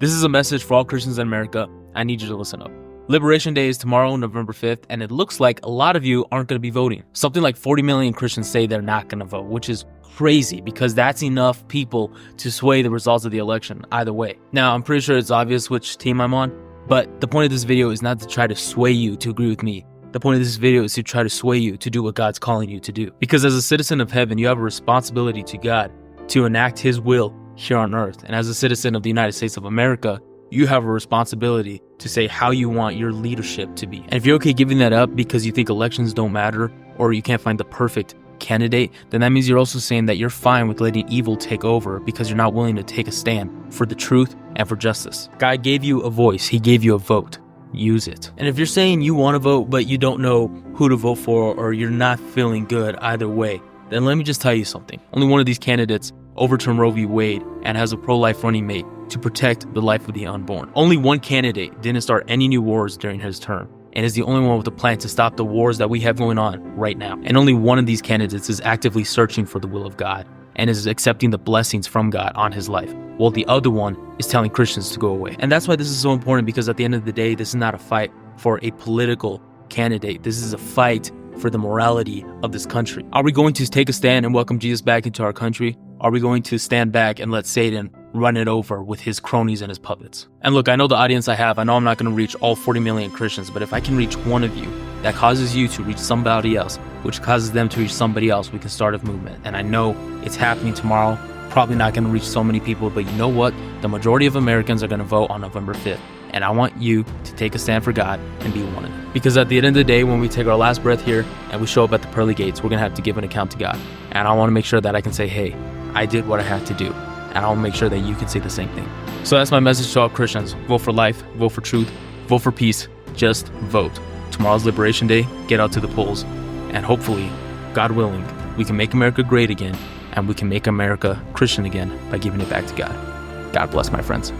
This is a message for all Christians in America. I need you to listen up. Liberation Day is tomorrow, November 5th, and it looks like a lot of you aren't going to be voting. Something like 40 million Christians say they're not going to vote, which is crazy because that's enough people to sway the results of the election either way. Now, I'm pretty sure it's obvious which team I'm on, but the point of this video is not to try to sway you to agree with me. The point of this video is to try to sway you to do what God's calling you to do. Because as a citizen of heaven, you have a responsibility to God to enact His will here on earth. And as a citizen of the United States of America, you have a responsibility to say how you want your leadership to be. And if you're okay giving that up because you think elections don't matter or you can't find the perfect candidate, then that means you're also saying that you're fine with letting evil take over because you're not willing to take a stand for the truth and for justice. God gave you a voice. He gave you a vote. Use it. And if you're saying you want to vote but you don't know who to vote for or you're not feeling good either way, then let me just tell you something. Only one of these candidates overturned Roe v. Wade and has a pro-life running mate to protect the life of the unborn. Only one candidate didn't start any new wars during his term and is the only one with a plan to stop the wars that we have going on right now. And only one of these candidates is actively searching for the will of God and is accepting the blessings from God on his life, while the other one is telling Christians to go away. And that's why this is so important, because at the end of the day, this is not a fight for a political candidate. This is a fight for the morality of this country. Are we going to take a stand and welcome Jesus back into our country? Are we going to stand back and let Satan run it over with his cronies and his puppets? And look, I know the audience I have. I know I'm not going to reach all 40 million Christians, but if I can reach one of you, that causes you to reach somebody else, which causes them to reach somebody else, we can start a movement. And I know it's happening tomorrow. Probably not going to reach so many people, but you know what? The majority of Americans are going to vote on November 5th. And I want you to take a stand for God and be one of them. Because at the end of the day, when we take our last breath here and we show up at the pearly gates, we're going to have to give an account to God. And I want to make sure that I can say, hey, I did what I had to do. And I want to make sure that you can say the same thing. So that's my message to all Christians. Vote for life, vote for truth, vote for peace, just vote. Tomorrow's Liberation Day, get out to the polls. And hopefully, God willing, we can make America great again and we can make America Christian again by giving it back to God. God bless, my friends.